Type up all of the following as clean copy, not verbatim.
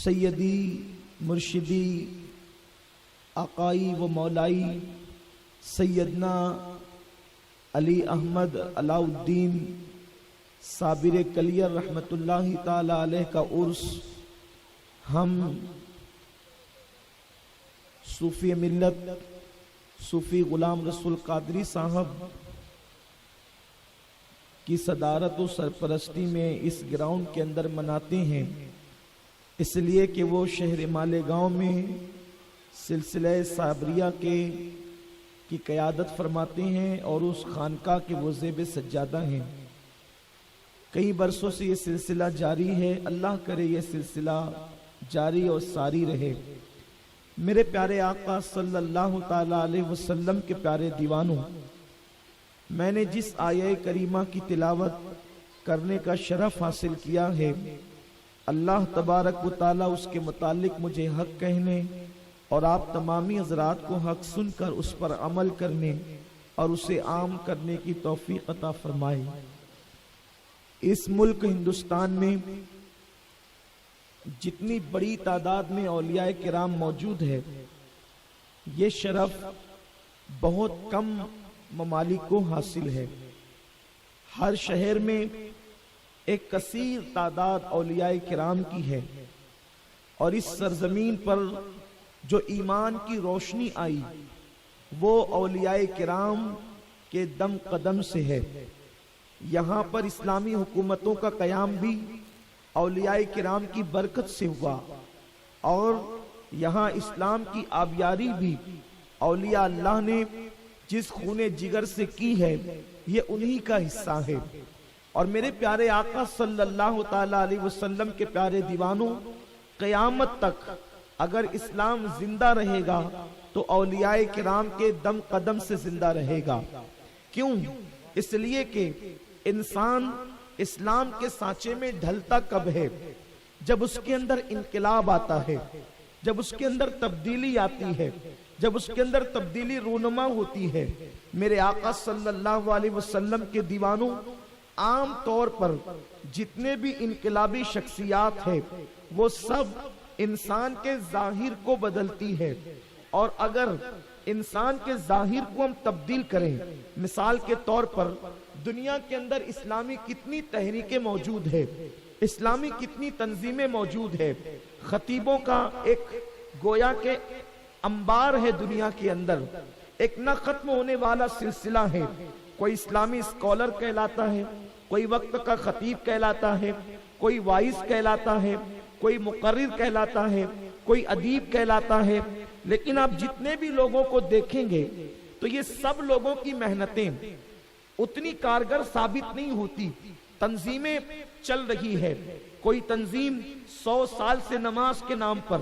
سیدی مرشدی آقائی و مولائی سیدنا علی احمد علاء الدین صابر کلیر رحمت اللہ تعالی علیہ کا عرس ہم صوفی ملت صوفی غلام رسول قادری صاحب کی صدارت و سرپرستی میں اس گراؤنڈ کے اندر مناتے ہیں، اس لیے کہ وہ شہر مالیگاؤں میں سلسلہ صابریہ کی قیادت فرماتے ہیں اور اس خانقاہ کے وہ زیب سجادہ ہیں۔ کئی برسوں سے یہ سلسلہ جاری ہے، اللہ کرے یہ سلسلہ جاری اور ساری رہے۔ میرے پیارے آقا صلی اللہ تعالی علیہ وسلم کے پیارے دیوانوں، میں نے جس آیہ کریمہ کی تلاوت کرنے کا شرف حاصل کیا ہے، اللہ تبارک و تعالی اس کے متعلق مجھے حق کہنے اور آپ تمامی حضرات کو حق سن کر اس پر عمل کرنے اور اسے عام کرنے کی توفیق عطا فرمائے۔ اس ملک ہندوستان میں جتنی بڑی تعداد میں اولیاء کرام موجود ہے، یہ شرف بہت کم ممالک کو حاصل ہے۔ ہر شہر میں ایک کثیر تعداد اولیاء کرام کی ہے، اور اس سرزمین پر جو ایمان کی روشنی آئی وہ اولیاء کرام کے دم قدم سے ہے۔ یہاں پر اسلامی حکومتوں کا قیام بھی اولیاء کرام کی برکت سے ہوا، اور یہاں اسلام کی آبیاری بھی اولیاء اللہ نے جس خون جگر سے کی ہے، یہ انہی کا حصہ ہے۔ اور میرے پیارے آقا صلی اللہ تعالی علیہ وسلم کے پیارے دیوانوں، قیامت تک اگر اسلام زندہ رہے گا تو اولیاء کرام کے دم قدم سے زندہ رہے گا۔ کیوں؟ اس لیے کہ انسان اسلام کے سانچے میں ڈھلتا کب ہے؟ جب اس کے اندر انقلاب آتا ہے، جب اس کے اندر تبدیلی آتی ہے، جب اس کے اندر تبدیلی رونما ہوتی ہے۔ میرے آقا صلی اللہ علیہ وسلم کے دیوانوں، عام طور پر جتنے بھی انقلابی شخصیات ہیں وہ سب انسان کے ظاہر کو بدلتی ہے، اور اگر انسان کے ظاہر کو ہم تبدیل کریں، مثال کے طور پر دنیا کے اندر اسلامی کتنی تحریکیں موجود ہے، اسلامی کتنی تنظیمیں موجود ہے، خطیبوں کا ایک گویا کے انبار ہے دنیا کے اندر، ایک نہ ختم ہونے والا سلسلہ ہے۔ کوئی اسلامی اسکالر کہلاتا ہے، کوئی وقت کا خطیب کہلاتا ہے، کوئی وائز کہلاتا ہے، کوئی مقرر کہلاتا ہے، کوئی ادیب کہلاتا ہے۔ لیکن آپ جتنے بھی لوگوں کو دیکھیں گے تو یہ سب لوگوں کی محنتیں اتنی کارگر ثابت نہیں ہوتی۔ تنظیمیں چل رہی ہے، کوئی تنظیم 100 سال سے نماز کے نام پر،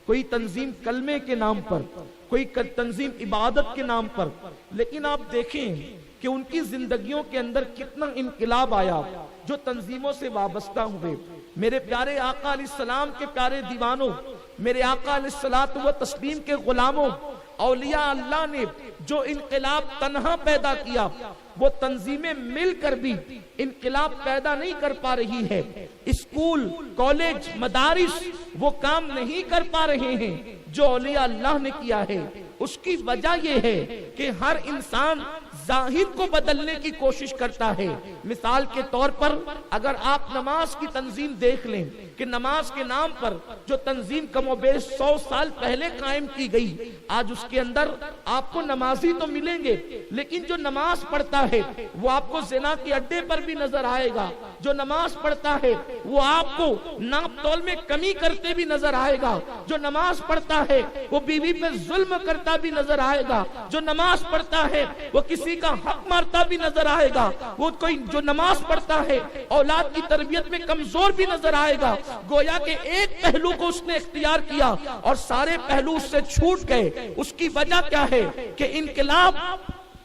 کوئی تنظیم کلمے کے نام پر، کوئی تنظیم عبادت کے نام پر، لیکن آپ دیکھیں کہ ان کی زندگیوں کے اندر کتنا انقلاب آیا جو تنظیموں سے وابستہ ہوئے۔ میرے پیارے آقا علیہ السلام کے پیارے دیوانوں، میرے آقا علیہ الصلوۃ والتسلیم کے غلاموں، اولیاء اللہ نے جو انقلاب تنہا پیدا کیا، وہ تنظیمیں مل کر بھی انقلاب پیدا نہیں کر پا رہی ہے۔ اسکول، کالج، مدارس وہ کام نہیں کر پا رہے ہیں جو اولیاء اللہ نے کیا ہے۔ اس کی وجہ یہ ہے کہ ہر انسان ظاہر کو بدلنے کی کوشش کرتا ہے۔ مثال کے طور پر اگر آپ نماز کی تنظیم دیکھ لیں کہ نماز کے نام پر جو تنظیم کم و بیش 100 سال پہلے قائم کی گئی، آج اس کے اندر آپ کو نمازی تو ملیں گے، لیکن جو نماز پڑھتا ہے وہ آپ کو زنا کے اڈے پر بھی نظر آئے گا۔ جو نماز پڑھتا ہے وہ آپ کو ناپ تول میں کمی کرتے بھی نظر آئے گا۔ جو نماز پڑھتا ہے وہ بیوی پہ ظلم کرتا بھی نظر آئے گا۔ جو نماز پڑھتا ہے وہ کسی کا حق مارتا بھی نظر آئے گا۔ وہ کوئی جو نماز پڑھتا ہے اولاد کی تربیت میں کمزور بھی نظر آئے گا۔ گویا کہ ایک پہلو کو اس نے اختیار کیا اور سارے پہلو اس سے چھوٹ گئے۔ اس کی وجہ کیا ہے کہ انقلاب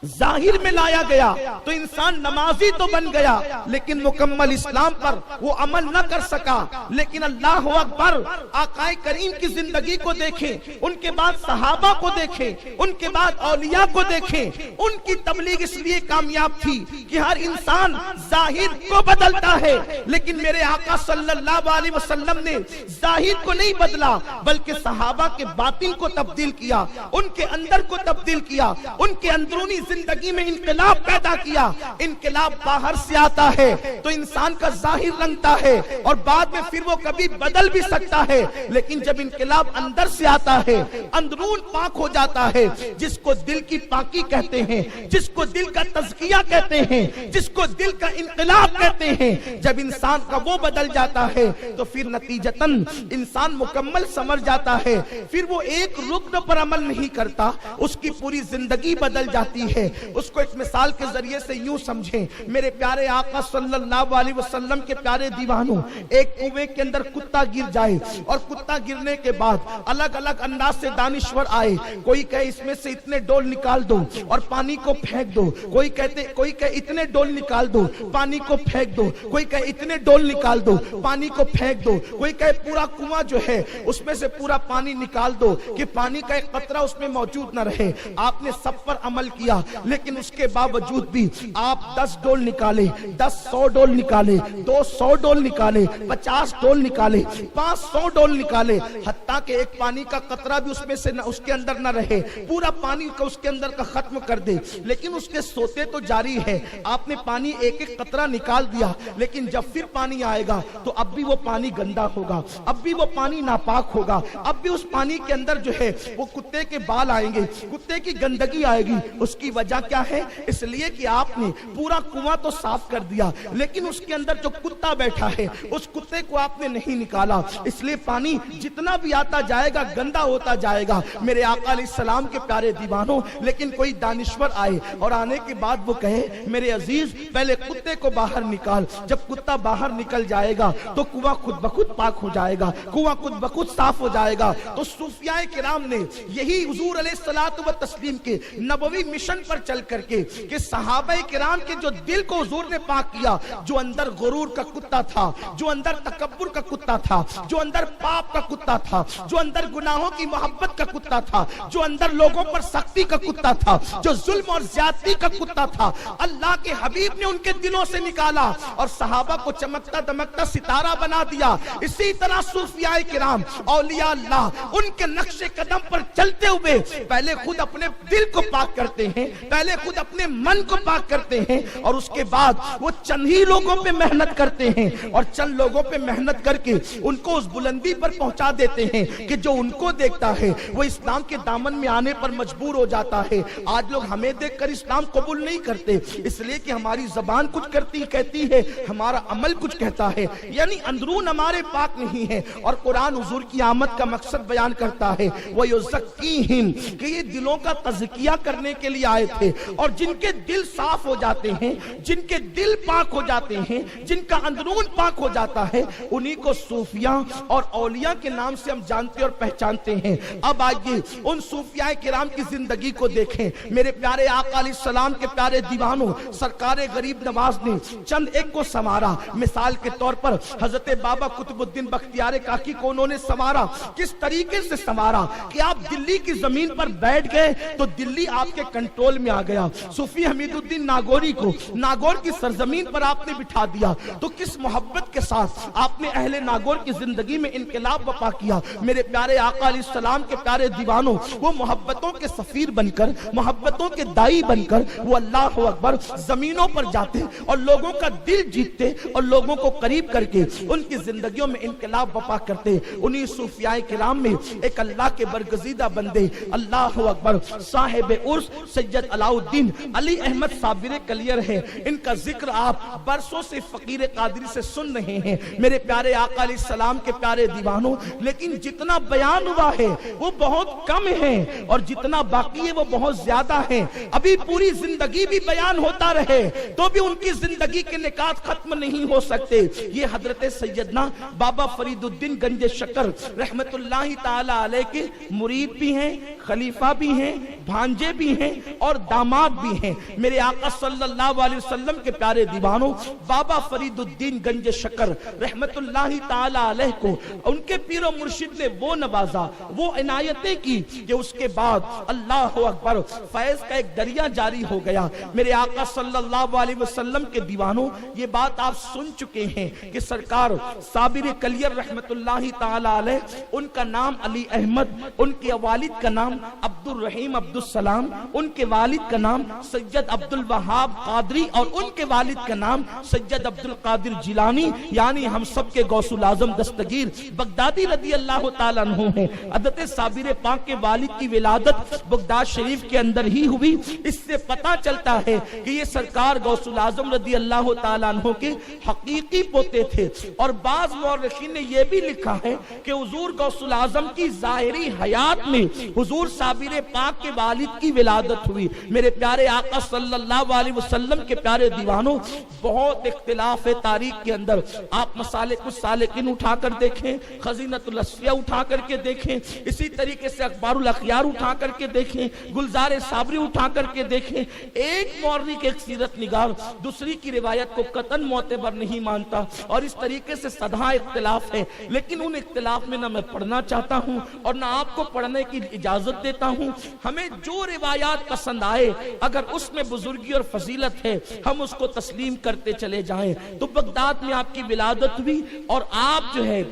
ظاہر میں لایا گیا تو انسان نمازی تو بن گیا لیکن مکمل اسلام پر وہ عمل نہ کر سکا. لیکن اللہ اکبر، آقا کریم کی زندگی کو دیکھیں، ان کے بعد صحابہ کو دیکھیں، ان کے بعد اولیاء کو دیکھیں. ان کی تبلیغ اس لیے کامیاب تھی کہ ہر انسان ظاہر کو بدلتا ہے، لیکن میرے آقا صلی اللہ علیہ وسلم نے ظاہر کو نہیں بدلا بلکہ صحابہ کے باطن کو تبدیل کیا، ان کے اندر کو تبدیل کیا، ان کے اندرونی زندگی میں انقلاب پیدا کیا. انقلاب باہر سے آتا ہے تو انسان کا ظاہر رنگتا ہے اور بعد میں پھر وہ کبھی بدل بھی سکتا ہے، لیکن جب انقلاب اندر سے آتا ہے، اندرون پاک ہو جاتا ہے، جس کو دل کی پاکی کہتے ہیں، جس کو دل کا تزکیہ کہتے ہیں، جس کو دل کا انقلاب کہتے ہیں. جب انسان کا وہ بدل جاتا ہے تو پھر نتیجتاً انسان مکمل سمجھ جاتا ہے، پھر وہ ایک رکن پر عمل نہیں کرتا، اس کی پوری زندگی بدل جاتی ہے. اس کو ایک مثال کے ذریعے سے یوں سمجھیں، میرے پیارے آقا صلی اللہ علیہ وسلم کے پیارے دیوانوں، ایک کنویں کے اندر کتا گر جائے اور کتا گرنے کے بعد الگ الگ انداز سے دانشور آئے. کوئی کہے اس میں سے اتنے ڈول نکال دو اور پانی کو پھینک دو، کوئی کہے اتنے ڈول نکال دو پانی کو پھینک دو، کوئی کہے اتنے ڈول نکال دو پانی کو پھینک دو، کوئی کہے پورا کنواں جو ہے اس میں سے پورا پانی نکال دو کہ پانی کا ایک قطرہ اس میں موجود نہ رہے. آپ نے سب پر عمل کیا، لیکن اس کے باوجود بھی آپ 10 ڈول نکالے، 100 ڈول نکالے، 200 ڈول نکالے، 50 ڈول نکالے، 500 ڈول نکالے، حتیٰ کہ ایک پانی کا قطرہ بھی اس میں سے اس کے اندر نہ رہے، پورا پانی کو اس کے اندر کا ختم کر دے، لیکن اس کے سوتے تو جاری ہے. آپ نے پانی ایک ایک قطرہ نکال دیا، لیکن جب پھر پانی آئے گا تو اب بھی وہ پانی گندا ہوگا، اب بھی وہ پانی ناپاک ہوگا، اب بھی اس پانی کے اندر جو ہے وہ کتے کے بال آئیں گے، کتے کی گندگی آئے گی. اس کی وجہ کیا ہے؟ اس لیے کہ آپ نے پورا کنواں تو صاف کر دیا، لیکن اس کے اندر جو کتا بیٹھا ہے اس کتے کو آپ نے نہیں نکالا، اس لیے پانی جتنا بھی آتا جائے گا گندا ہوتا جائے گا. میرے آقا علیہ السلام کے پیارے دیوانوں، لیکن کوئی دانشور آئے اور آنے کے بعد وہ کہے میرے عزیز پہلے کتے کو باہر نکال، جب کتا باہر نکل جائے گا تو کنواں خود بخود پاک ہو جائے گا، کنواں خود بخود صاف ہو جائے گا. تو صوفیاء کرام نے یہی حضور علیہ الصلوۃ والتسلیم کے نبوی مشن پر چل کر کے کہ صحابہ کرام کے جو دل کو حضور نے پاک کیا، جو اندر غرور کا کتا تھا، جو اندر تکبر کا کتا تھا، جو اندر پاپ کا کتا تھا، جو اندر گناہوں کی محبت کا کتا تھا، جو اندر لوگوں پر سختی کا کتا تھا، جو ظلم اور زیادتی کا کتا تھا، اللہ کے حبیب نے ان کے دلوں سے نکالا اور صحابہ کو چمکتا دمکتا ستارہ بنا دیا. اسی طرح صوفیاء کرام، اولیاء اللہ، ان کے نقش قدم پر چلتے ہوئے پہلے خود اپنے دل کو پاک کرتے ہیں، پہلے خود اپنے من کو پاک کرتے ہیں، اور اس کے بعد وہ چند ہی لوگوں پہ محنت کرتے ہیں اور چند لوگوں پہ محنت کر کے ان کو اس بلندی پر پہنچا دیتے ہیں کہ جو ان کو دیکھتا ہے وہ اسلام کے دامن میں آنے پر مجبور ہو جاتا ہے. آج لوگ ہمیں دیکھ کر اسلام قبول نہیں کرتے، اس لیے کہ ہماری زبان کچھ کہتی ہے، ہمارا عمل کچھ کہتا ہے، یعنی اندرون ہمارے پاک نہیں ہے. اور قرآن حضور کی آمد کا مقصد بیان کرتا ہے وَيُزَكِّيهِمْ، کہ یہ دلوں کا تزکیہ کرنے کے لیے آئے تھے. اور جن کے دل صاف ہو جاتے ہیں، جن کے دل پاک ہو جاتے ہیں، جن کا اندرون پاک ہو جاتا ہے، انہی کو صوفیاء اور اولیاء کے نام سے ہم جانتے اور پہچانتے ہیں. اب آئیے ان صوفیاء کرام کی زندگی کو دیکھیں. میرے پیارے آقا علیہ السلام کے پیارے دیوانوں، سرکار غریب نواز نے چند ایک کو سنوارا. مثال کے طور پر حضرت بابا قطب الدین بختیار کاکی کو انہوں نے سنوارا. کس طریقے سے سنوارا کہ آپ دلی کی زمین پر بیٹھ گئے تو دلی آپ کے کنٹرول میں آ گیا. صوفی حمید الدین ناگوری کو ناگور کی سرزمین پر آپ نے بٹھا دیا. تو کس محبت کے ساتھ آپ نے اہل ناگور کی زندگی میں انقلاب بپا کیا. میرے پیارے آقا علیہ السلام کے پیارے دیوانوں، وہ محبتوں کے سفیر بن کر، محبتوں کے دائی بن کر وہ اللہ اکبر زمینوں پر جاتے اور لوگوں کا دل جیتتے اور لوگوں کو قریب کر کے ان کی زندگیوں میں انقلاب بپا کرتے. انہی صوفیاء کرام میں ایک اللہ کے برگزیدہ بندے، اللہ اکبر، صاحب عرس سید علاء الدین علی احمد صابر کلیر ہے. ان کا ذکر آپ برسوں سے فقیر قادری سے سن رہے ہیں. میرے پیارے آقا علیہ السلام کے پیارے دیوانوں، لیکن جتنا بیان ہوا ہے وہ بہت کم ہے اور جتنا باقی ہے وہ بہت زیادہ ہے. ابھی پوری زندگی بھی بیان ہوتا رہے تو بھی ان کی زندگی کے نکات ختم نہیں ہو سکتے. یہ حضرت سیدنا بابا فرید الدین گنج شکر رحمت اللہ تعالی علیہ کے مرید بھی ہیں، خلیفہ بھی ہیں، بھانجے بھی ہیں اور اور داماد بھی ہیں میرے آقا صلی اللہ علیہ وسلم کے پیارے دیوانوں، بابا فرید الدین گنج شکر رحمت اللہ تعالی علیہ کو ان کے پیر و مرشد نے وہ نوازا، وہ عنایتیں کی کہ اس کے بعد اللہ اکبر فیض کا ایک دریا جاری ہو گیا۔ میرے آقا صلی اللہ علیہ وسلم کے دیوانوں، یہ بات آپ سن چکے ہیں کہ سرکار صابر کلیر رحمت اللہ تعالی علیہ، ان کا نام علی احمد، ان کے والد کا نام عبد الرحیم عبد السلام، ان کے والد کا نام سید عبد الوہاب قادری، اور ان کے والد کا نام سید عبد القادر جیلانی، یعنی ہم سب کے غوث العظم دستگیر بغدادی رضی اللہ تعالیٰ عنہ ہیں۔ حضرت صابر پاک کے والد کی ولادت بغداد شریف کے اندر ہی ہوئی۔ اس سے پتہ چلتا ہے کہ یہ سرکار غوث العظم رضی اللہ تعالیٰ عنہ کے حقیقی پوتے تھے۔ اور بعض مورخین نے یہ بھی لکھا ہے کہ حضور غوث العظم کی ظاہری حیات میں حضور صابر پاک کے والد کی ولادت ہوئی۔ میرے پیارے آقا صلی اللہ علیہ وسلم کے پیارے دیوانوں، بہت اختلاف ہے تاریخ کے اندر۔ آپ مسالک السالکین اٹھا کر دیکھیں، خزینۃ الاسفیہ اٹھا کر کے دیکھیں، اسی طریقے سے اخبار الاخیار اٹھا کر کے دیکھیں، گلزار صابری اٹھا کر کے دیکھیں۔ ایک مورخ ایک سیرت نگار دوسری کی روایت کو قطعاً معتبر نہیں مانتا، اور اس طریقے سے سدھا اختلاف ہے۔ لیکن ان اختلاف میں نہ میں پڑھنا چاہتا ہوں اور نہ آپ کو پڑھنے کی اجازت دیتا ہوں۔ ہمیں جو روایات پسند آئے، اگر اس میں بزرگی اور فضیلت ہے، ہم اس کو تسلیم کرتے چلے جائیں۔ تو بغداد میں آپ کی ولادت ہوئی، اور آپ جو ہے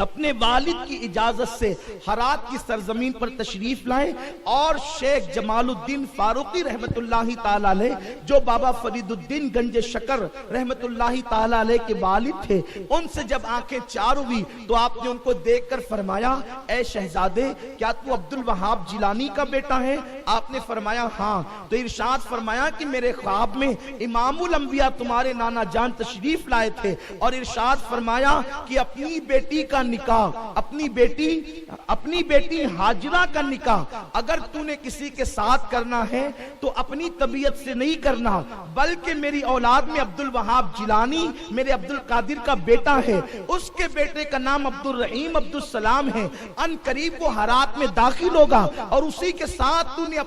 اپنے والد کی اجازت سے ہرات کی سرزمین پر تشریف لائے، اور شیخ جمال الدین فاروقی رحمت اللہ تعالی علیہ، جو بابا فرید الدین گنج شکر رحمت اللہ تعالی علیہ کے والد تھے، ان سے جب آنکھیں چار ہوئی تو آپ نے ان کو دیکھ کر فرمایا، اے شہزادے، کیا تو عبد الوہاب جیلانی کا بیٹا ہے؟ آپ نے فرمایا ہاں۔ تو ارشاد فرمایا کہ میرے خواب میں امام الانبیاء تمہارے نانا جان تشریف لائے تھے، اور ارشاد فرمایا کہ اپنی بیٹی کا نکاح، اپنی بیٹی ہاجرہ کا نکاح اگر تو نے کسی کے ساتھ کرنا ہے تو اپنی طبیعت سے نہیں کرنا، بلکہ میری اولاد میں عبد الوہاب جیلانی میرے عبد القادر کا بیٹا ہے، اس کے بیٹے کا نام عبد الرحیم عبد السلام ہے، ان قریب وہ ہرات میں داخل ہوگا، اور اسی کے ساتھ تو نے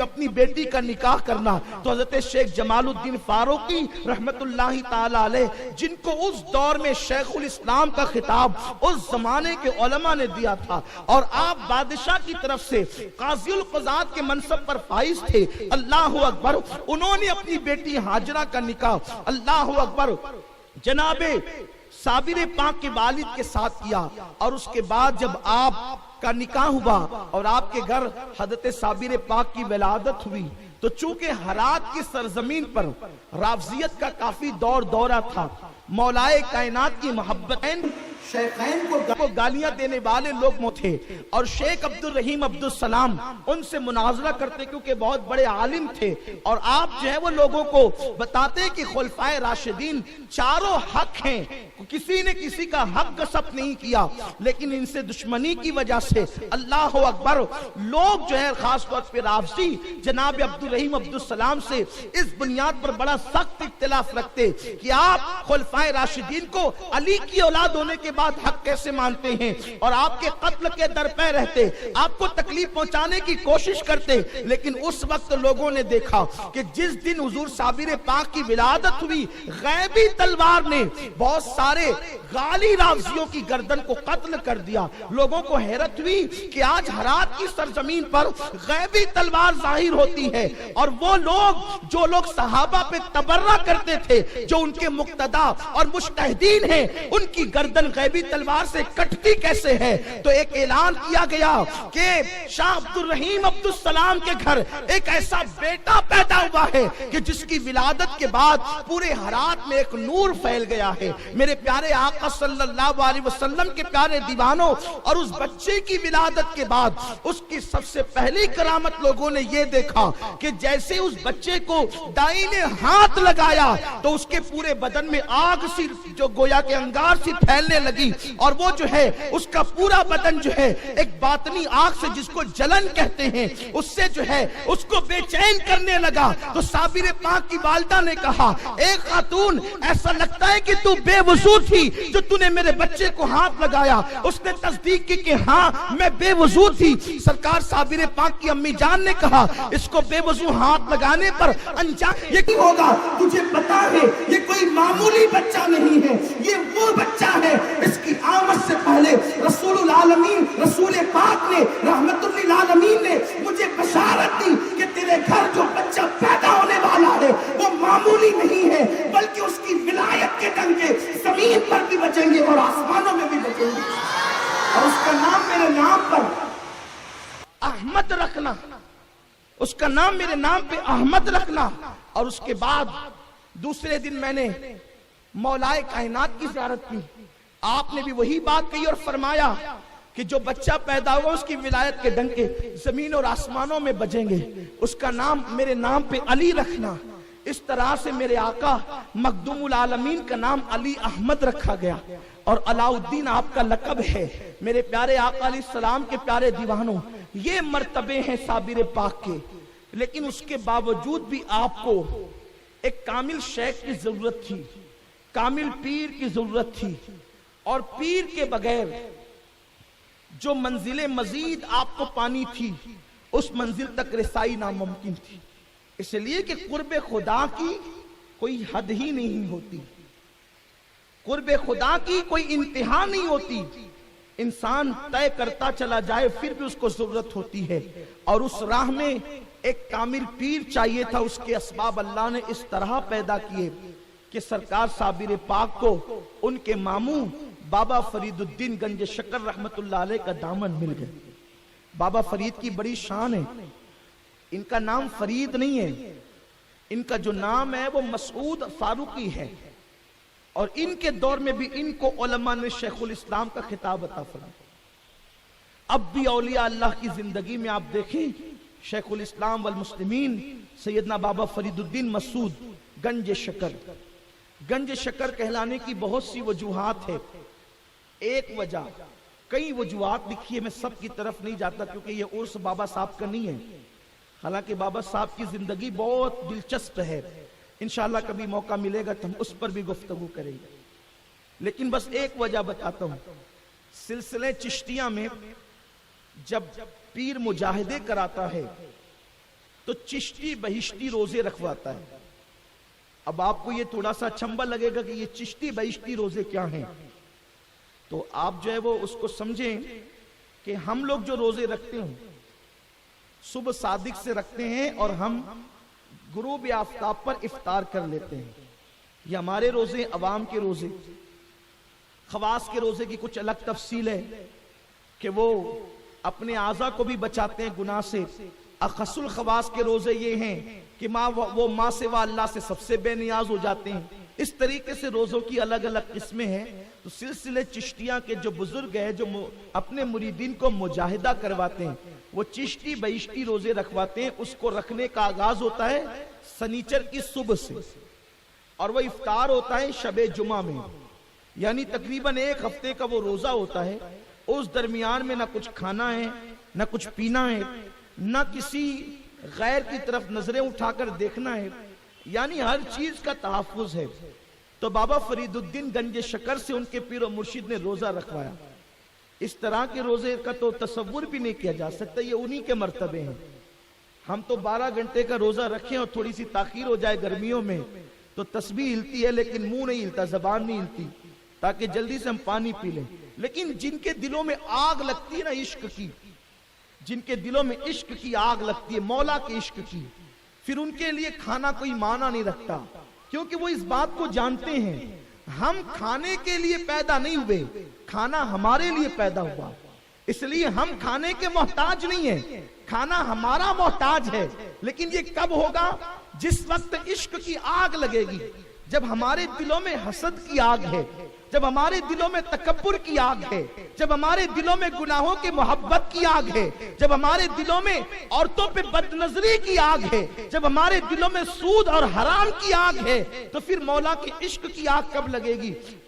اپنی بیٹی کا نکاح کرنا۔ تو حضرت شیخ جمال الدین فاروقی رحمت اللہ تعالی علیہ، جن کو اس دور میں شیخ الاسلام کا خطاب اس زمانے کے علماء نے دیا تھا، اور آپ بادشاہ کی طرف سے قاضی القضات کے منصب پر فائز تھے، اللہ اکبر، انہوں نے اپنی بیٹی ہاجرہ کا نکاح اللہ اکبر جناب صابر پاک کے والد کے ساتھ کیا۔ اور اس کے بعد جب آپ کا نکاح ہوا اور آپ کے گھر حضرت صابر پاک کی ولادت ہوئی، تو چونکہ ہرات کی سرزمین پر رافضیت کا کافی دورہ تھا، مولائے کائنات کی محبتین شیخین کو گالیاں دینے والے لوگ تھے، اور شیخ عبد الرحیم عبد السلام ان سے مناظرہ کرتے کیونکہ بہت بڑے عالم تھے، اور آپ جو ہے وہ لوگوں کو بتاتے کہ خلفائے راشدین چاروں حق ہیں، کسی نے کسی کا حق غصب نہیں کیا، لیکن ان سے دشمنی کی وجہ سے اللہ اکبر لوگ جو ہے خاص طور پہ رافضی جناب عبد الرحیم عبد السلام سے اس بنیاد پر بڑا سخت اختلاف رکھتے کہ آپ خلفائے راشدین کو علی کی اولاد ہونے کے بعد حق کیسے مانتے ہیں، اور آپ کے قتل کے در پہ رہتے، آپ کو تکلیف پہنچانے کی کوشش کرتے۔ لیکن اس وقت لوگوں نے دیکھا کہ جس دن حضور صابر پاک کی ولادت ہوئی، غیبی تلوار نے بہت سارے غالی رافضیوں کی گردن کو قتل کر دیا۔ لوگوں کو حیرت ہوئی کہ آج ہرات کی سرزمین پر غیبی تلوار ظاہر ہوتی ہے، اور وہ لوگ جو لوگ صحابہ پہ تبرہ کرتے تھے، جو ان کے مقتدی اور مجتہدین ہیں، ان کی گردن غیبی تلوار سے کٹتی کیسے ہے؟ تو ایک اعلان کیا گیا کہ شاہ عبد الرحیم عبد السلام کے گھر ایک ایسا بیٹا پیدا ہوا ہے کہ جس کی ولادت کے بعد پورے ہرات میں ایک نور پھیل گیا ہے۔ میرے پیارے آقا صلی اللہ علیہ وسلم کے پیارے دیوانوں، اور اس بچے کی ولادت کے بعد اس کی سب سے پہلی کرامت لوگوں نے یہ دیکھا کہ جیسے اس بچے کو دائیں نے ہاتھ لگایا تو اس کے پورے بدن میں آگ سی جو گویا کے انگار سی پھیلنے لگی، لگی اور وہ جو ہے اس کا پورا بدن جو ہے ایک باطنی آگ سے جس کو جلن کہتے ہیں اس سے جو ہے اس کو بے چین کرنے لگا. تو صابر پاک کی والدہ نے کہا ایک خاتون ایسا لگتا ہے کہ تو بے وضو تھی جو تو نے میرے بچے کو ہاتھ لگایا. اس نے تصدیق کی کہ ہاں میں بے وضو تھی. سرکار صابر پاک کی امی جان نے کہا اس کو بے وضو ہاتھ لگانے پر انجام یہ ہوگا. تجھے پتا ہے یہ کوئی معمولی بچہ نہیں ہے, یہ وہ بچہ ہے اس کی آمد سے پہلے رسول العالمین رسول پاک نے رحمت للعالمین نے مجھے بشارت دی کہ تیرے گھر جو بچہ پیدا ہونے والا ہے وہ معمولی نہیں ہے بلکہ اس کی ولایت کے ڈنکے زمین پر بھی بجیں گے اور آسمانوں میں بھی بجیں گے, اور اس کا نام میرے نام پر احمد رکھنا, اس کا نام میرے نام پہ احمد رکھنا. اور اس کے بعد دوسرے دن میں نے مولائے کائنات کی زیارت کی. آپ نے بھی وہی بات کہی اور فرمایا کہ جو بچہ پیدا ہوا اس کی ولایت کے ڈنکے زمین اور آسمانوں میں بجیں گے, اس کا نام میرے نام پہ علی رکھنا. اس طرح سے میرے آقا مخدوم العالمین کا نام علی احمد رکھا گیا اور علاء الدین آپ کا لقب ہے. میرے پیارے آقا علیہ السلام کے پیارے دیوانوں, یہ مرتبے ہیں صابر پاک کے, لیکن اس کے باوجود بھی آپ کو ایک کامل شیخ کی ضرورت تھی, کامل پیر کی ضرورت تھی, اور پیر کے بغیر جو منزل مزید آپ کو پانی تھی اس منزل تک رسائی ناممکن تھی. اس لیے کہ قرب خدا کی کوئی حد ہی نہیں ہوتی, قرب خدا کی کوئی انتہا نہیں ہوتی. انسان طے کرتا چلا جائے پھر بھی اس کو ضرورت ہوتی ہے, اور اس راہ میں ایک کامل پیر چاہیے تھا. اس کے اسباب اللہ نے اس طرح پیدا کیے کہ سرکار صابر پاک کو ان کے ماموں بابا فرید الدین گنج شکر رحمت اللہ علیہ کا دامن مل گئے. بابا فرید کی بڑی شان ہے, ان کا نام فرید نہیں ہے, ان کا جو نام ہے وہ مسعود فاروقی ہے, اور ان کے دور میں بھی ان کو علماء نے شیخ الاسلام کا خطاب عطا فرمایا. اب بھی اولیاء اللہ کی زندگی میں آپ دیکھیں شیخ الاسلام والمسلمین سیدنا بابا فرید الدین مسعود گنج شکر. گنج شکر کہلانے کی بہت سی وجوہات ہے. ایک وجہ, کئی وجوہات لکھی ہے, میں سب کی طرف نہیں جاتا کیونکہ یہ عرس بابا صاحب کا نہیں ہے, حالانکہ بابا صاحب کی زندگی بہت دلچسپ ہے. انشاءاللہ کبھی موقع ملے گا تو ہم اس پر بھی گفتگو کریں گے, لیکن بس ایک وجہ بتاتا ہوں. سلسلے چشتیہ میں جب پیر مجاہدے کراتا ہے تو چشتی بہشتی روزے رکھواتا ہے. اب آپ کو یہ تھوڑا سا چنبا لگے گا کہ یہ چشتی بہشتی روزے کیا ہیں, تو آپ جو ہے وہ اس کو سمجھیں کہ ہم لوگ جو روزے رکھتے ہیں صبح صادق سے رکھتے ہیں اور ہم غروب آفتاب پر افطار کر لیتے ہیں. یہ ہمارے روزے, عوام کے روزے. خواص کے روزے کی کچھ الگ تفصیل ہے کہ وہ اپنے اعضاء کو بھی بچاتے ہیں گناہ سے. اخص الخواص کے روزے یہ ہیں کہ وہ ماں سوا اللہ سے سب سے بے نیاز ہو جاتے ہیں. اس طریقے سے روزوں کی الگ الگ قسمیں ہیں. تو سلسلے چشتیہ کے جو بزرگ ہیں جو اپنے مریدین کو مجاہدہ کرواتے ہیں وہ چشتی بہشتی روزے رکھواتے ہیں. اس کو رکھنے کا آغاز ہوتا ہے سنیچر کی صبح سے اور وہ افطار ہوتا ہے شب جمعہ میں, یعنی تقریباً ایک ہفتے کا وہ روزہ ہوتا ہے. اس درمیان میں نہ کچھ کھانا ہے نہ کچھ پینا ہے, نہ کسی غیر کی طرف نظریں اٹھا کر دیکھنا ہے, یعنی ہر چیز کا تحفظ ہے. تو بابا فرید الدین گنج شکر سے ان کے پیر و مرشد نے روزہ رکھوایا. اس طرح کے روزے کا تو تصور بھی نہیں کیا جا سکتا, یہ انہی کے مرتبے ہیں. ہم تو 12 گھنٹے کا روزہ رکھیں اور تھوڑی سی تاخیر ہو جائے گرمیوں میں تو تسبیح ہلتی ہے لیکن منہ نہیں ہلتا, زبان نہیں ہلتی, تاکہ جلدی سے ہم پانی پی لیں. لیکن جن کے دلوں میں آگ لگتی ہے نا عشق کی, جن کے دلوں میں عشق کی آگ لگتی ہے, مولا کے عشق کی, پھر ان کے لیے کھانا کوئی معنی نہیں رکھتا, کیونکہ وہ اس بات کو جانتے ہیں ہم کھانے کے لیے پیدا نہیں ہوئے, کھانا ہمارے لیے پیدا ہوا. اس لیے ہم کھانے کے محتاج نہیں ہیں, کھانا ہمارا محتاج ہے. لیکن یہ کب ہوگا؟ جس وقت عشق کی آگ لگے گی, جب ہمارے دلوں میں حسد کی آگ ہے, جب ہمارے دلوں میں تکبر کی آگ ہے, جب ہمارے دلوں میں گناہوں کی محبت کی آگ ہے, جب ہمارے دلوں میں عورتوں پہ بد نظری کی آگ ہے, جب ہمارے دلوں میں سود اور حرام کی آگ ہے, تو پھر مولا کے عشق کی آگ کب لگے گی؟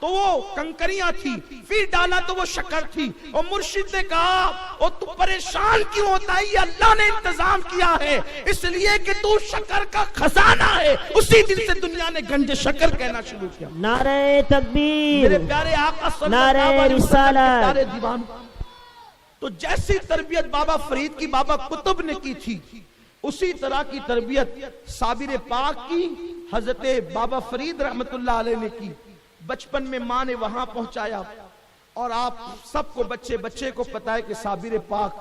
تو وہ کنکریاں تھی، پھر ڈالا تو وہ شکر تھی. اور مرشد نے کہا اور تو پریشان کیوں ہوتا ہے؟ یہ اللہ نے انتظام کیا ہے، اس لیے کہ تو شکر کا خزانہ ہے. اسی دن سے دنیا نے گنج شکر کہنا شروع کیا. نعرہ تکبیر، میرے پیارے آقا صلی نعرہ اللہ علیہ وسلم کے رسالت. پیارے دیوان. تو جیسی تربیت بابا فرید کی بابا قطب نے کی تھی، اسی طرح کی تربیت صابر پاک کی حضرت بابا فرید رحمت اللہ علیہ نے کی. بچپن میں ماں نے وہاں پہنچایا، اور آپ سب کو بچے کو پتا ہے کہ صابر پاک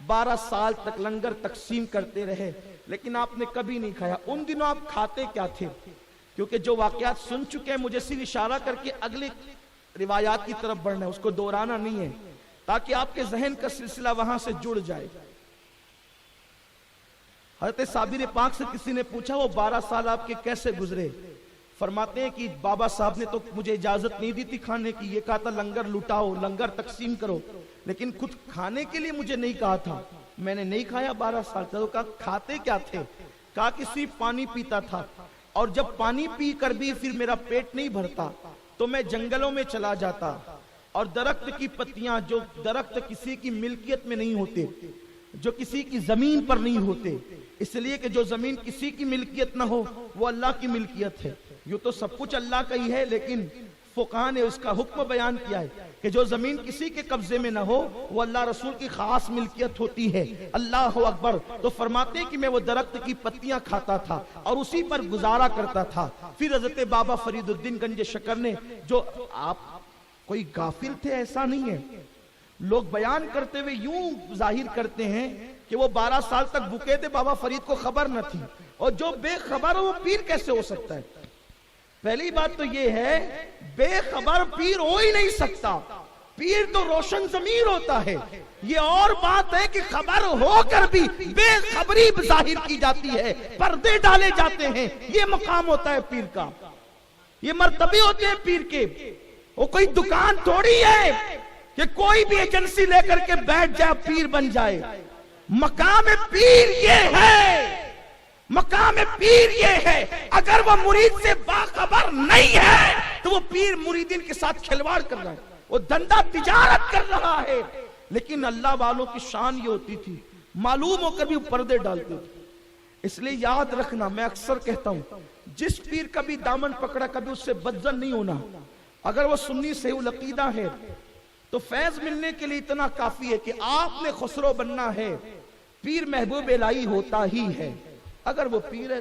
12 سال تک لنگر تقسیم کرتے رہے، لیکن آپ نے کبھی نہیں کھایا. ان دنوں آپ کھاتے کیا تھے؟ کیونکہ جو واقعات سن چکے ہیں مجھے صرف اشارہ کر کے اگلے روایات کی طرف بڑھنا ہے، اس کو دہرانا نہیں ہے، تاکہ آپ کے ذہن کا سلسلہ وہاں سے جڑ جائے. حضرت صابر پاک سے کسی نے پوچھا وہ 12 سال آپ کے کیسے گزرے؟ فرماتے ہیں کہ بابا صاحب نے تو مجھے اجازت نہیں دی تھی کھانے کی، یہ کہا تھا لنگر لٹاؤ، لنگر تقسیم کرو، لیکن خود کھانے کے لیے مجھے نہیں کہا تھا. میں نے نہیں کھایا 12 سال تک. تو کہا کھاتے کیا تھے؟ کہا کہ صرف پانی پیتا تھا، اور جب پانی پی کر بھی پھر میرا پیٹ نہیں بھرتا تو میں جنگلوں میں چلا جاتا، اور درخت کی پتیاں، جو درخت کسی کی ملکیت میں نہیں ہوتے، جو کسی کی زمین پر نہیں ہوتے، اس لیے کہ جو زمین کسی کی ملکیت نہ ہو وہ اللہ کی ملکیت ہے. یوں تو سب کچھ اللہ کا ہی ہے، لیکن فقہاء نے اس کا حکم بیان کیا ہے کہ جو زمین کسی کے قبضے میں نہ ہو وہ اللہ رسول کی خاص ملکیت ہوتی ہے. اللہ اکبر. تو فرماتے ہیں کہ میں وہ درخت کی پتیاں کھاتا تھا اور اسی پر گزارا کرتا تھا. پھر حضرت بابا فرید الدین گنج شکر نے، جو آپ کوئی غافل تھے ایسا نہیں ہے، لوگ بیان کرتے ہوئے یوں ظاہر کرتے ہیں کہ وہ 12 سال تک بھوکے تھے، بابا فرید کو خبر نہ تھی، اور جو بے خبر ہو وہ پیر کیسے ہو سکتا ہے؟ پہلی بات تو یہ ہے بے خبر پیر ہو ہی نہیں سکتا، پیر تو روشن ضمیر ہوتا ہے. یہ اور بات ہے کہ خبر ہو کر بھی بے خبری ظاہر کی جاتی ہے، پردے ڈالے جاتے ہیں. یہ مقام ہوتا ہے پیر کا، یہ مرتبے ہوتے ہیں پیر کے. وہ کوئی دکان تھوڑی ہے کہ کوئی بھی ایجنسی لے کر کے بیٹھ جائے پیر بن جائے. مقام پیر یہ ہے، مقام پیر یہ ہے. اگر وہ مرید سے باخبر نہیں ہے تو وہ پیر مریدین کے ساتھ کھلواڑ کر رہا ہے، وہ دھندا تجارت کر رہا ہے. لیکن اللہ والوں کی شان یہ ہوتی تھی، معلوم ہو کر بھی پردے ڈالتے تھے. اس لیے یاد رکھنا، میں اکثر کہتا ہوں جس پیر کا بھی دامن پکڑا کبھی اس سے بدظن نہیں ہونا. اگر وہ سنی صحیح العقیدہ ہے تو فیض ملنے کے لیے اتنا کافی ہے کہ آپ نے خسرو بننا ہے، پیر محبوب الہی ہوتا ہی ہے. اگر وہ پیر ہے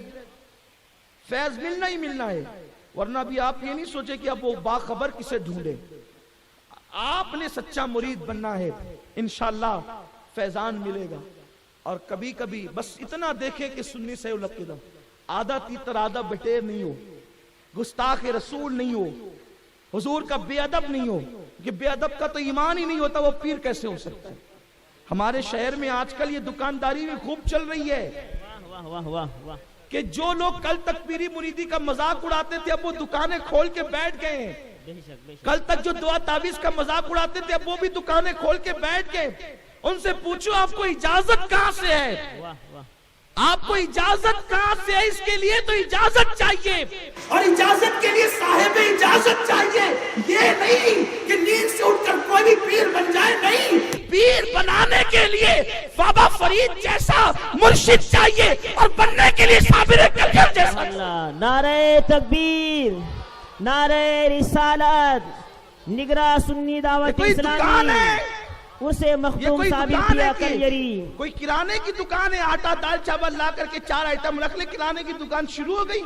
فیض ملنا ہی ملنا ہے، ورنہ بھی آپ یہ نہیں سوچے کہ اب وہ باخبر کسے ڈھونڈے. آپ نے سچا مرید بننا ہے، انشاءاللہ فیضان ملے گا. اور کبھی کبھی بس اتنا دیکھیں کہ سنی صحیح العقیدہ آدھا تیتر آدھا بٹیر نہیں ہو، گستاخ رسول نہیں ہو، حضور کا بے ادب نہیں ہو. کہ بے ادب کا تو ایمان ہی نہیں ہوتا، وہ پیر کیسے ہو سکتا ہے؟ ہمارے شہر میں آج کل یہ دکانداری بھی خوب چل رہی ہے کہ جو لوگ کل تک پیری مریدی کا مذاق اڑاتے تھے اب وہ دکانیں کھول کے بیٹھ گئے ہیں. کل تک جو دعا تعویذ کا مذاق اڑاتے تھے اب وہ بھی دکانیں کھول کے بیٹھ گئے. ان سے پوچھو آپ کو اجازت کہاں سے ہے؟ آپ کو اجازت کہاں سے ہے؟ اس کے لیے تو اجازت چاہیے، اور اجازت کے لیے صاحب اجازت چاہیے. یہ نہیں کہ نیند سے اٹھ کر کوئی بھی پیر بن جائے، نہیں. پیر بنانے کے لیے بابا فرید جیسا مرشد چاہیے، اور بننے کے لیے صابر کلگر جیسا. نعرہ تکبیر، نعرہ رسالت، نگراں سنی دعوت اسلامی، اسے مخدوم ثابت کیا کلیری. کوئی کرانے کی دکان ہے، آٹا دال چاول لا کر کے 4 آئٹم رکھ لے، کرانے کی دکان شروع ہو گئی.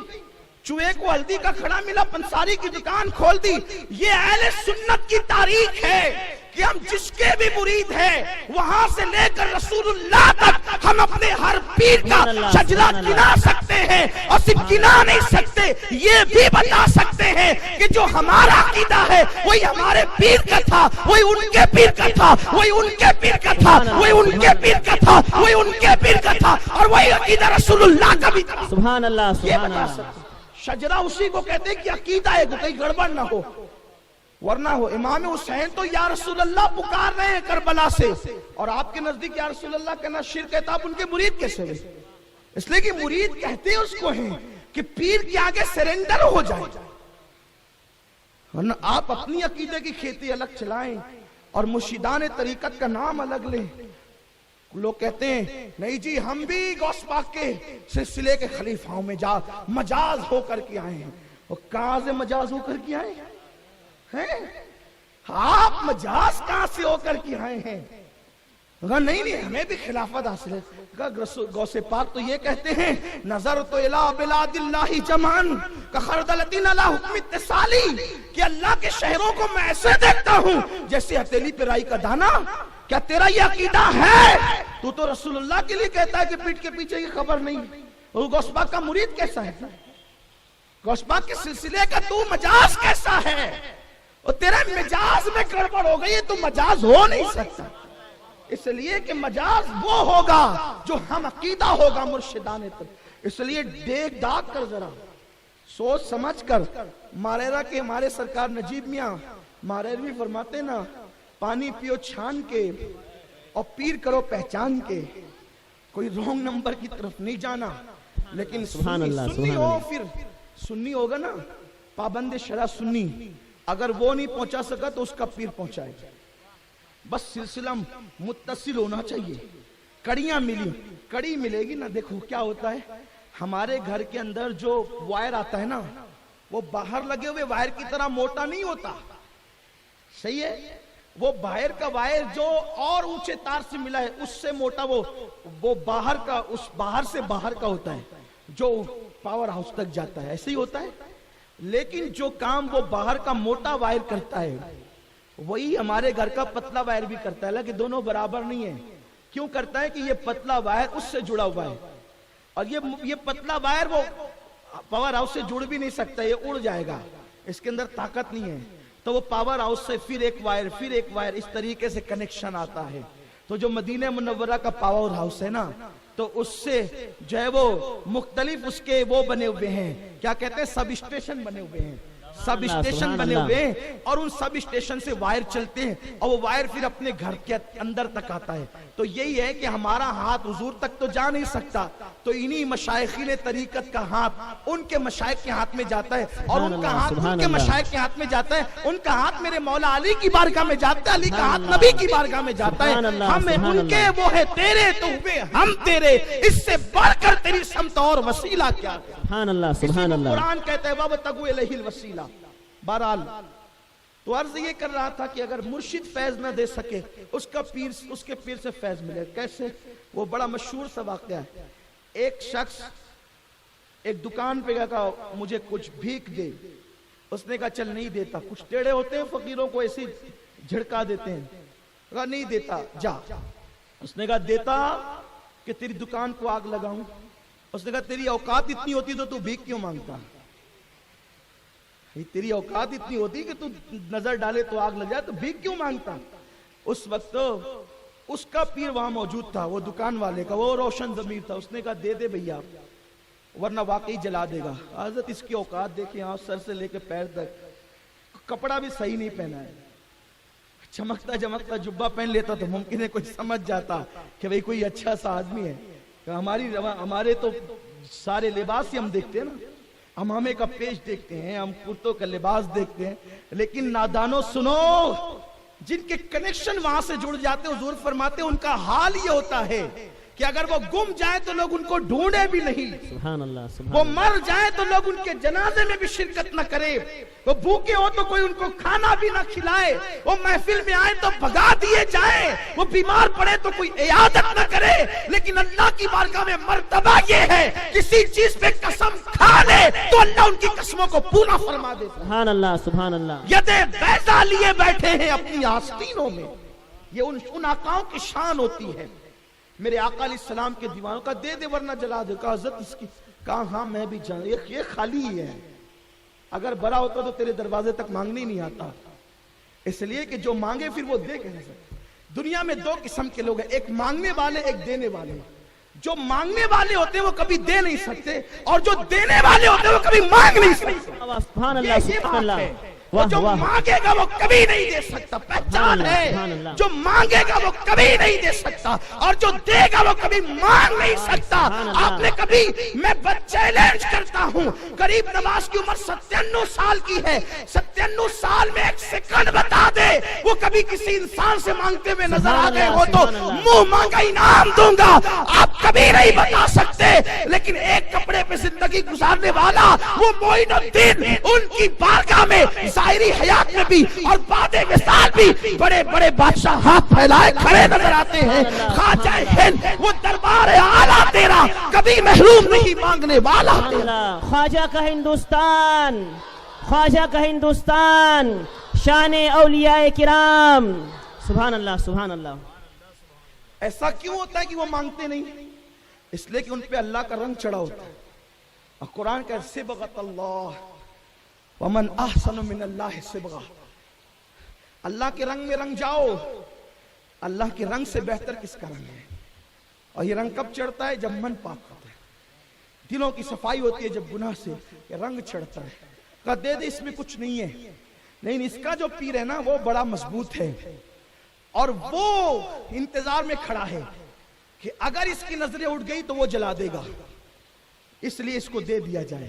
چوہے کو ہلدی کا کھڑا ملا، پنساری کی دکان کھول دی. یہ اہل سنت کی تاریخ ہے کہ ہم جس کے بھی مرید ہیں وہاں سے لے کر رسول اللہ تک ہم اپنے ہر پیر کا شجرہ گنا سکتے ہیں، اور صرف گنا نہیں سکتے، یہ بھی بتا سکتے ہیں کہ جو ہمارا عقیدہ ہے وہی ہمارے پیر کا تھا، وہی ان کے پیر کا تھا، وہی ان کے پیر کا تھا، وہی ان کے پیر کا تھا، وہی ان کے پیر کا تھا، اور وہی عقیدہ رسول اللہ کا بھی تھا. سبحان اللہ، یہ سبحان بتا اللہ. سکتے. شجرہ اسی کو کہتے ہیں کہ عقیدہ ہے، کہیں گڑبڑ نہ ہو. ورنہ ہو امام حسین تو یا رسول اللہ پکار رہے ہیں کربلا سے، اور آپ کے نزدیک یا رسول اللہ کہنا شرک ہے، تو آپ ان کے مرید کیسے ہوئے؟ اس لیے کہ مرید کہتے اس کو ہیں کہ پیر کے آگے سرنڈر ہو جائے. ورنہ آپ اپنی عقیدے کی کھیتی الگ چلائیں اور مرشدان طریقت کا نام الگ لیں. لوگ کہتے ہیں نہیں جی ہم بھی غوث پاک کے سلسلے کے خلیفاؤں میں مجاز ہو کر کے آئے ہیں. اور کہاں سے مجاز ہو کر کے آئے ہیں؟ آپ مجاز کہاں سے ہو کر کے آئے ہیں؟ نہیں ہمیں بھی خلافت حاصل ہے. غوث پاک تو یہ کہتے ہیں نظرت الی بلاد اللہ جمعن کخردلۃ علی حکم اتصالی، کہ اللہ کے شہروں کو میں ایسے دیکھتا ہوں جیسے ہتھیلی پہ رائی کا دانا. کیا تیرا یہ عقیدہ ہے؟ تو رسول اللہ کے لیے کہتا ہے کہ پیٹ کے پیچھے کی خبر نہیں. اور غوث پاک کا مرید کیسا ہے؟ غوث پاک کے سلسلے کا تو مجاز کیسا ہے؟ اور تیرا مجاز میں گڑبڑ ہو گئی، تو مجاز ہو نہیں سکتا. اس لیے کہ مجاز وہ ہوگا جو ہم عقیدہ ہوگا مرشدان. اس لیے دیکھ داغ کر ذرا سوچ سمجھ کر. ماریرا کے ہمارے سرکار نجیب میاں ماریروی فرماتے نا، پانی پیو چھان کے اور پیر کرو پہچان کے. کوئی رونگ نمبر کی طرف نہیں جانا. لیکن سنی ہو، پھر سنی ہوگا نا، پابند شرع سنی، اگر وہ نہیں پہنچا سکا تو اس کا پیر پہنچائے. بس سلسلہ متصل ہونا چاہیے. کڑیاں کڑی ملے گی نا. دیکھو کیا ہوتا ہے، ہمارے گھر کے اندر جو وائر آتا ہے نا، وہ باہر لگے ہوئے وائر کی طرح موٹا نہیں ہوتا. صحیح ہے؟ وہ باہر کا وائر جو اور اونچے تار سے ملا ہے اس سے موٹا وہ باہر کا، اس باہر سے باہر کا ہوتا ہے جو پاور ہاؤس تک جاتا ہے. ایسے ہی ہوتا ہے. لیکن جو کام وہ باہر کا موٹا وائر کرتا ہے وہی ہمارے گھر کا پتلا وائر بھی کرتا ہے. لیکن دونوں برابر نہیں ہے. کیوں کرتا ہے کہ یہ پتلا وائر اس سے جڑا ہوا ہے اور یہ پتلا وائر وہ پاور ہاؤس سے جڑ بھی نہیں سکتا، یہ اڑ جائے گا، اس کے اندر طاقت نہیں ہے. تو وہ پاور ہاؤس سے پھر ایک وائر اس طریقے سے کنیکشن آتا ہے. تو جو مدینہ منورہ کا پاور ہاؤس ہے نا، تو اس سے جو ہے وہ مختلف اس کے وہ بنے ہوئے ہیں، کیا کہتے ہیں، سب اسٹیشن بنے ہوئے ہیں. سب اسٹیشن بنے ہوئے ہیں اور ان سب اسٹیشن سے وائر چلتے ہیں اور وہ وائر پھر اپنے گھر کے اندر تک آتا ہے. تو یہی ہے کہ ہمارا ہاتھ حضور تک تو جا نہیں سکتا، تو انہی مشائخین طریقت کا ہاتھ ان کے مشائخ کے ہاتھ میں جاتا ہے اور ان کا ہاتھ ان کے مشائخ کے ہاتھ میں جاتا ہے. ان کا ہاتھ میرے مولا علی کی بارگاہ میں جاتا ہے، علی کا ہاتھ نبی کی بارگاہ میں جاتا ہے. ہم ان کے، وہ ہے تیرے، تو ہوئے ہم تیرے. اس سے بڑھ کر تیری سمت اور وسیلہ کیا ہے؟ سبحان اللہ سبحان اللہ. قرآن کہتا ہے وابتغوا الیہ الوسیلہ. بہرحال تو عرض یہ کر رہا تھا کہ اگر مرشد فیض نہ دے سکے اس کے پیر سے فیض ملے. کیسے؟ وہ بڑا مشہور سا واقعہ ہے. ایک شخص ایک دکان پہ گیا، کہا مجھے کچھ بھیک دے. اس نے کہا چل نہیں دیتا. کچھ ٹیڑے ہوتے ہیں فقیروں کو ایسے جھڑکا دیتے ہیں. کہا نہیں دیتا، جا. اس نے کہا دیتا کہ تیری دکان کو آگ لگاؤں. اس نے کہا تیری اوقات اتنی ہوتی تو بھیک کیوں مانگتا؟ تیری اوقات اتنی ہوتی کہ تو نظر ڈالے تو آگ لگ جائے تو بھیک کیوں مانگتا؟ اس وقت اس کا پیر وہاں موجود تھا، وہ دکان والے کا، وہ روشن ضمیر تھا. اس نے کہا دے دے بھیا ورنہ واقعی جلا دے گا. حضرت اس کی اوقات دیکھیں، آپ سر سے لے کے پیر تک کپڑا بھی صحیح نہیں پہنا ہے. چمکتا جمکتا جبہ پہن لیتا تو ممکن ہے کوئی سمجھ جاتا کہ بھئی کوئی اچھا سا آدمی ہے. ہمارے تو سارے لباس ہی ہم دیکھتے ہیں نا، ہم ہمیں کا پیش دیکھتے ہیں، ہم کرتوں کا لباس دیکھتے ہیں. لیکن نادانوں سنو، جن کے کنیکشن وہاں سے جڑ جاتے ہیں، حضور فرماتے ہیں ان کا حال یہ ہوتا ہے کہ اگر وہ گم جائے تو لوگ ان کو ڈھونڈے بھی نہیں. سبحان اللہ. وہ مر جائے تو لوگ ان کے جنازے میں بھی شرکت نہ کرے. وہ بھوکے ہو تو کوئی ان کو کھانا بھی نہ کھلائے. وہ محفل میں آئے تو بھگا دیے جائیں. وہ بیمار پڑے تو کوئی عیادت نہ کرے. لیکن اللہ کی بارگاہ میں مرتبہ یہ ہے، کسی چیز پہ قسم کھا لے تو اللہ ان کی قسموں کو پورا فرما دے. سبحان اللہ سبحان اللہ. یدیں بیضا لیے بیٹھے ہیں اپنی آستینوں میں. یہ ان آقاؤں کی شان ہوتی ہے. میرے آقا علیہ السلام کے دیوانوں کا دے دے ورنہ جلا دے. کہا حضرت اس کی، کہا ہاں میں بھی جان، یہ خالی ہی ہے. اگر بڑا ہوتا تو تیرے دروازے تک مانگنے نہیں آتا. اس لیے کہ جو مانگے پھر وہ دے کہنے سکتے. دنیا میں دو قسم کے لوگ ہیں، ایک مانگنے والے، ایک دینے والے. جو مانگنے والے ہوتے ہیں وہ کبھی دے نہیں سکتے، اور جو دینے والے ہوتے ہیں وہ کبھی مانگ نہیں سکتے. سبحان اللہ سبحان اللہ. جو مانگے گا وہ کبھی نہیں دے سکتا. پہچان ہے جو مانگے گا وہ کبھی نہیں دے سکتا اور جو دے گا وہ کبھی مانگ نہیں سکتا. آپ نے کبھی, میں چیلنج کرتا ہوں, قریب نواز کی عمر 97 سال کی ہے, 97 سال میں 1 سیکنڈ بتا دے وہ کبھی کسی انسان سے مانگتے ہوئے نظر آ گئے ہو تو منہ مانگا انعام دوں گا. آپ کبھی نہیں بتا سکتے, لیکن ایک کپڑے پہ زندگی گزارنے والا وہ معین الدین, ان کی بارگاہ میں ظاہری حیات میں بھی اور بعد وصال بھی بڑے بڑے بادشاہ ہاتھ پھیلائے کھڑے نظر آتے ہیں. خواجہ ہند وہ دربار اعلیٰ تیرا کبھی محروم نہیں مانگنے والا. خواجہ کا ہندوستان, خواجہ کا ہندوستان, شان اولیاء کرام. سبحان اللہ, سبحان اللہ. ایسا کیوں ہوتا ہے کہ وہ مانگتے نہیں؟ اس لیے کہ ان پہ اللہ کا رنگ چڑھا ہوتا ہے. اور قرآن کا صبغۃ اللہ ومن احسن من اللہ صبغہ, اللہ کے رنگ میں رنگ جاؤ. اللہ کے رنگ سے بہتر کس کا رنگ ہے؟ اور یہ رنگ کب چڑھتا ہے؟ جب من پاک ہوتا ہے, دلوں کی صفائی ہوتی ہے. جب گناہ سے یہ رنگ چڑھتا ہے. کہا دے دے اس میں کچھ نہیں ہے, لیکن اس کا جو پیر ہے نا وہ بڑا مضبوط ہے اور وہ انتظار میں کھڑا ہے کہ اگر اس کی نظریں اٹھ گئی تو وہ جلا دے گا, اس لیے اس کو دے دیا جائے.